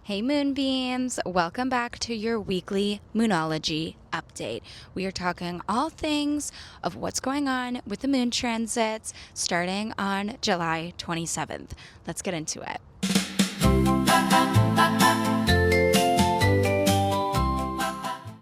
Hey Moonbeams, welcome back to your weekly Moonology update. We are talking all things of what's going on with the moon transits starting on July 27th. Let's get into it.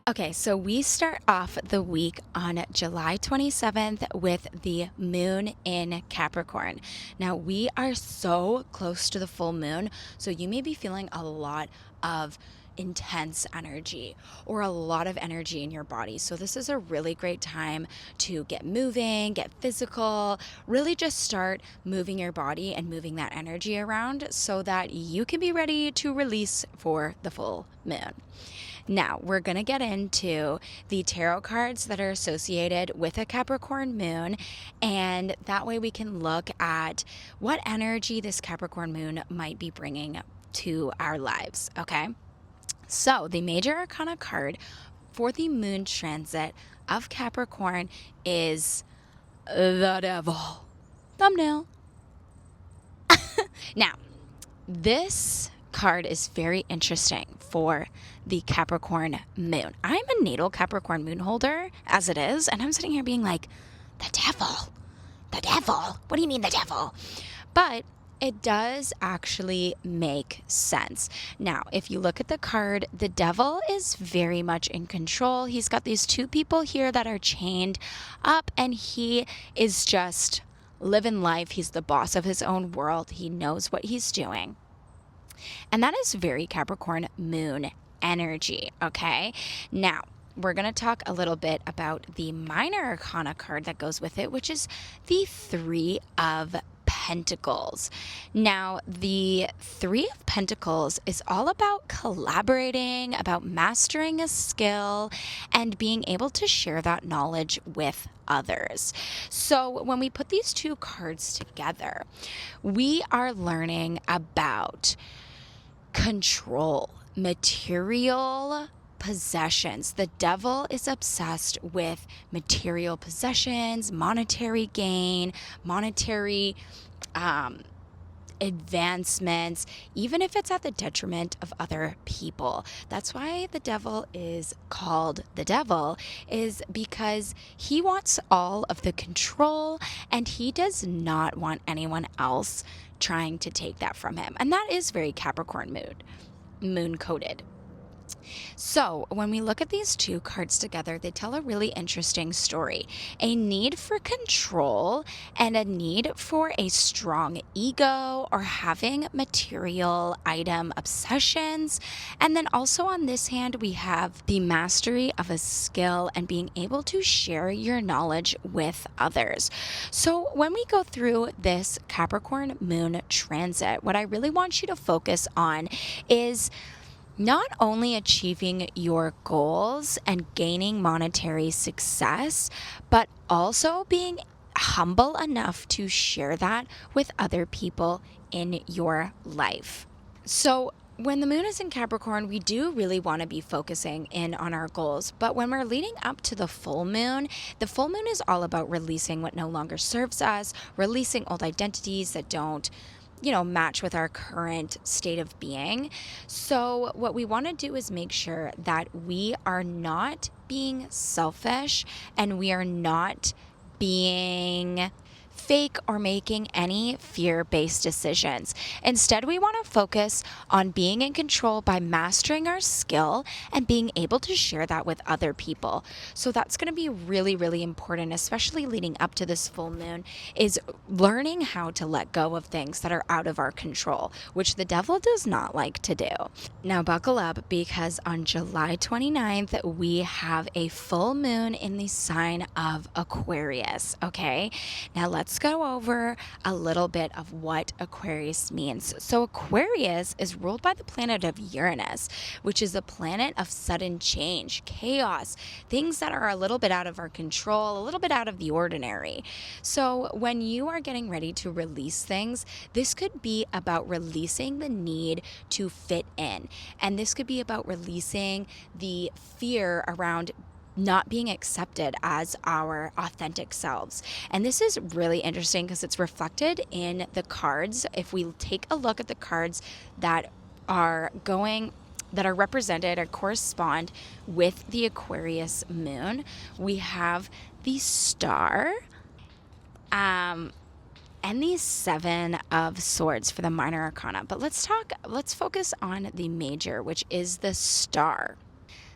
Okay, so we start off the week on July 27th with the moon in Capricorn. Now, we are so close to the full moon, so you may be feeling a lot of intense energy or a lot of energy in your body. So this is a really great time to get moving, get physical, really just start moving your body and moving that energy around so that you can be ready to release for the full moon. Now, we're going to get into the tarot cards that are associated with a Capricorn moon, and that way we can look at what energy this Capricorn moon might be bringing to our lives, okay? So, the major arcana card for the moon transit of Capricorn is the Devil. Thumbnail. Now, this card is very interesting for the Capricorn moon. I'm a natal Capricorn moon holder as it is, and I'm sitting here being like, the devil, what do you mean the devil? But it does actually make sense. Now, if you look at the card, the devil is very much in control. He's got these two people here that are chained up, and he is just living life. He's the boss of his own world. He knows what he's doing. And that is very Capricorn moon energy, okay? Now, we're going to talk a little bit about the minor arcana card that goes with it, which is the Three of Pentacles. Now, the Three of Pentacles is all about collaborating, about mastering a skill, and being able to share that knowledge with others. So when we put these two cards together, we are learning about control, material possessions. The devil is obsessed with material possessions, monetary gain, monetary advancements, even if it's at the detriment of other people. That's why the devil is called the devil, is because he wants all of the control and he does not want anyone else trying to take that from him. And that is very Capricorn moon coded. So when we look at these two cards together, they tell a really interesting story. A need for control and a need for a strong ego or having material item obsessions. And then also on this hand, we have the mastery of a skill and being able to share your knowledge with others. So when we go through this Capricorn moon transit, what I really want you to focus on is not only achieving your goals and gaining monetary success, but also being humble enough to share that with other people in your life. So when the moon is in Capricorn, we do really want to be focusing in on our goals. But when we're leading up to the full moon is all about releasing what no longer serves us, releasing old identities that don't match with our current state of being. So what we want to do is make sure that we are not being selfish and we are not being fake or making any fear-based decisions. Instead, we want to focus on being in control by mastering our skill and being able to share that with other people. So that's going to be really, really important, especially leading up to this full moon, is learning how to let go of things that are out of our control, which the devil does not like to do. Now, buckle up, because on July 29th, we have a full moon in the sign of Aquarius, okay? Now, let's go over a little bit of what Aquarius means. So Aquarius is ruled by the planet of Uranus, which is a planet of sudden change, chaos, things that are a little bit out of our control, a little bit out of the ordinary. So when you are getting ready to release things, this could be about releasing the need to fit in. And this could be about releasing the fear around not being accepted as our authentic selves. And this is really interesting because it's reflected in the cards. If we take a look at the cards that are represented or correspond with the Aquarius moon. We have the star, and the Seven of Swords for the minor arcana. But let's focus on the major, which is the star.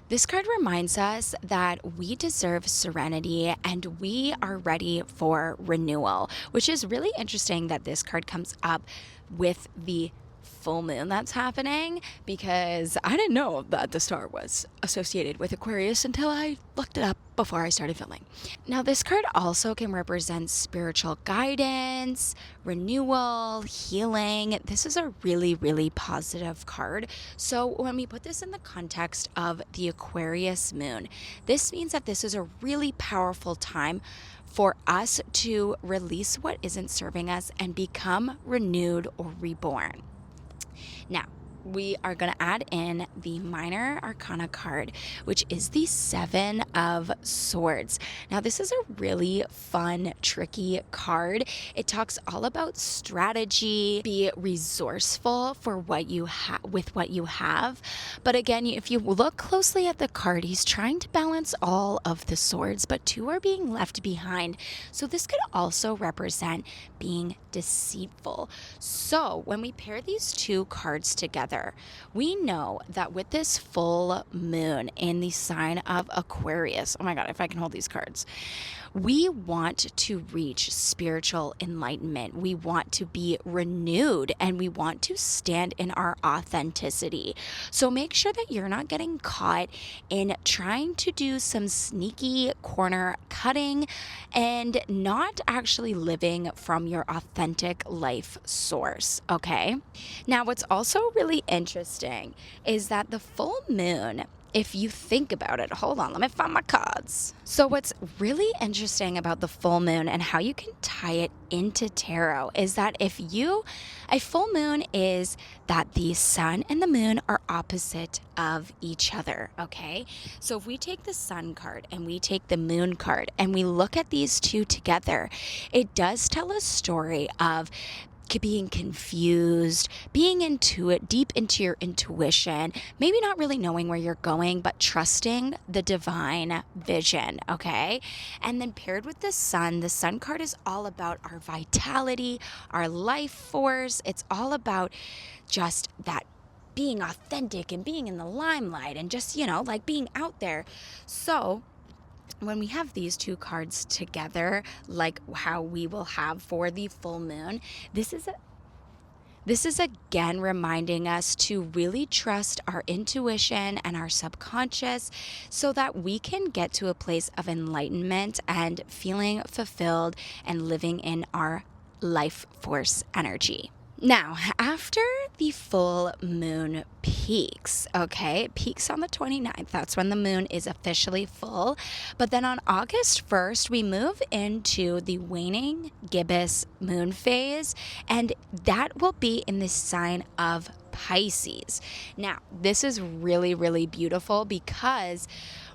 This card reminds us that we deserve serenity and we are ready for renewal, which is really interesting that this card comes up with the full moon that's happening, because I didn't know that the star was associated with Aquarius until I looked it up before I started filming. Now, this card also can represent spiritual guidance, renewal, healing. This is a really, really positive card. So when we put this in the context of the Aquarius moon, this means that this is a really powerful time for us to release what isn't serving us and become renewed or reborn. Now, we are going to add in the minor arcana card, which is the Seven of Swords. Now, this is a really fun, tricky card. It talks all about strategy, be resourceful for what you with what you have. But again, if you look closely at the card, he's trying to balance all of the swords, but two are being left behind. So this could also represent being deceitful. So when we pair these two cards together, we know that with this full moon in the sign of Aquarius, oh my God, if I can hold these cards, we want to reach spiritual enlightenment. We want to be renewed and we want to stand in our authenticity. So make sure that you're not getting caught in trying to do some sneaky corner cutting and not actually living from your authentic life source, okay? Now, what's also really interesting is that the full moon, if you think about it, hold on, let me find my cards. So what's really interesting about the full moon and how you can tie it into tarot is that a full moon is that the sun and the moon are opposite of each other, okay? So if we take the sun card and we take the moon card and we look at these two together, it does tell a story of being confused, being deep into your intuition, maybe not really knowing where you're going, but trusting the divine vision, okay? And then paired with the sun card is all about our vitality, our life force. It's all about just that being authentic and being in the limelight and just, like being out there. So when we have these two cards together, like how we will have for the full moon, this is again reminding us to really trust our intuition and our subconscious so that we can get to a place of enlightenment and feeling fulfilled and living in our life force energy. Now, after the full moon peaks, okay, it peaks on the 29th. That's when the moon is officially full. But then on August 1st, we move into the waning gibbous moon phase, and that will be in the sign of Pisces. Now, this is really, really beautiful because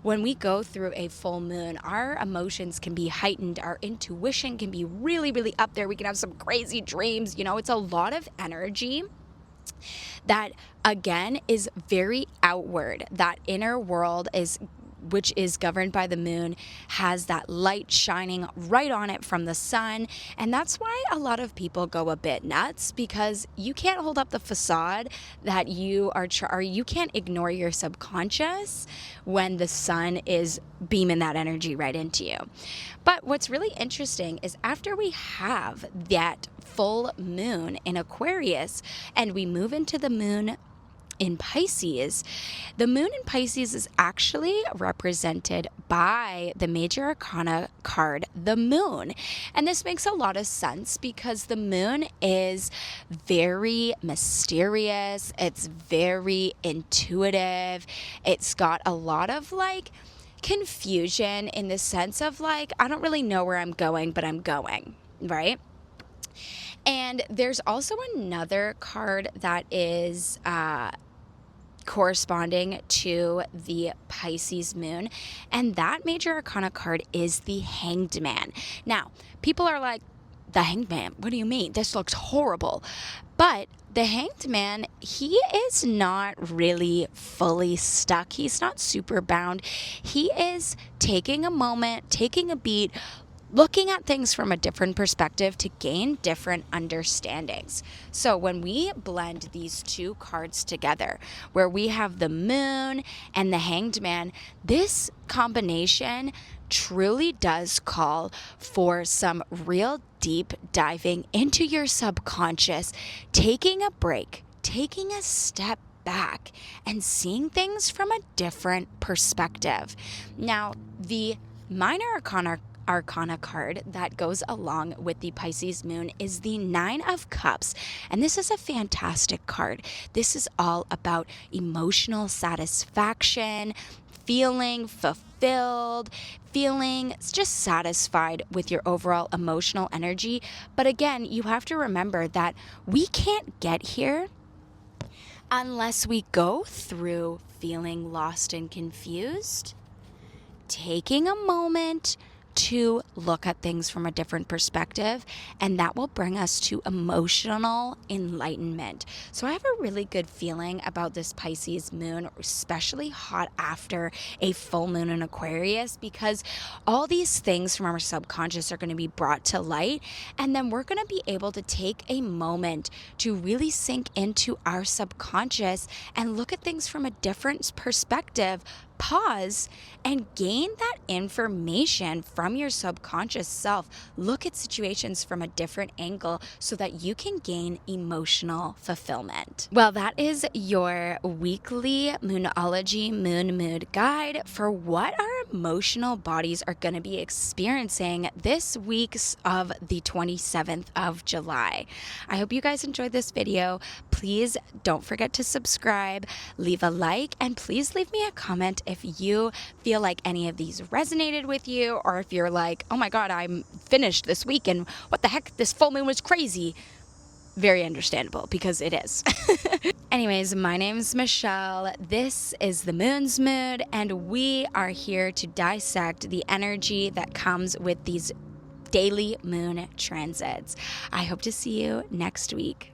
when we go through a full moon, our emotions can be heightened. Our intuition can be really, really up there. We can have some crazy dreams. It's a lot of energy that, again, is very outward. That inner world which is governed by the moon, has that light shining right on it from the sun. And that's why a lot of people go a bit nuts, because you can't hold up the facade that you can't ignore your subconscious when the sun is beaming that energy right into you. But what's really interesting is after we have that full moon in Aquarius and we move into the moon in Pisces, the moon in Pisces is actually represented by the major arcana card, the moon. And this makes a lot of sense because the moon is very mysterious. It's very intuitive. It's got a lot of confusion in the sense of I don't really know where I'm going, but I'm going, right? And there's also another card that is corresponding to the Pisces moon, and that major arcana card is the Hanged Man. Now, people are like, the Hanged Man, what do you mean? This looks horrible. But the Hanged Man, he is not really fully stuck. He's not super bound. He is taking a moment, taking a beat, looking at things from a different perspective to gain different understandings. So when we blend these two cards together, where we have the Moon and the Hanged Man, this combination truly does call for some real deep diving into your subconscious, taking a break, taking a step back, and seeing things from a different perspective. Now, the minor arcana card that goes along with the Pisces moon is the Nine of Cups. And this is a fantastic card. This is all about emotional satisfaction, feeling fulfilled, feeling just satisfied with your overall emotional energy. But again, you have to remember that we can't get here unless we go through feeling lost and confused, taking a moment to look at things from a different perspective, and that will bring us to emotional enlightenment. So I have a really good feeling about this Pisces moon, especially hot after a full moon in Aquarius, because all these things from our subconscious are going to be brought to light, and then we're going to be able to take a moment to really sink into our subconscious and look at things from a different perspective, pause, and gain that information from your subconscious self. Look at situations from a different angle so that you can gain emotional fulfillment. Well, that is your weekly Moonology Moon Mood Guide for what our emotional bodies are going to be experiencing this week of the 27th of July. I hope you guys enjoyed this video. Please don't forget to subscribe, leave a like, and please leave me a comment if you feel like any of these resonated with you, or if you're like, oh my God, I'm finished this week and what the heck, this full moon was crazy. Very understandable, because it is. Anyways, my name's Michelle. This is the Moon's Mood, and we are here to dissect the energy that comes with these daily moon transits. I hope to see you next week.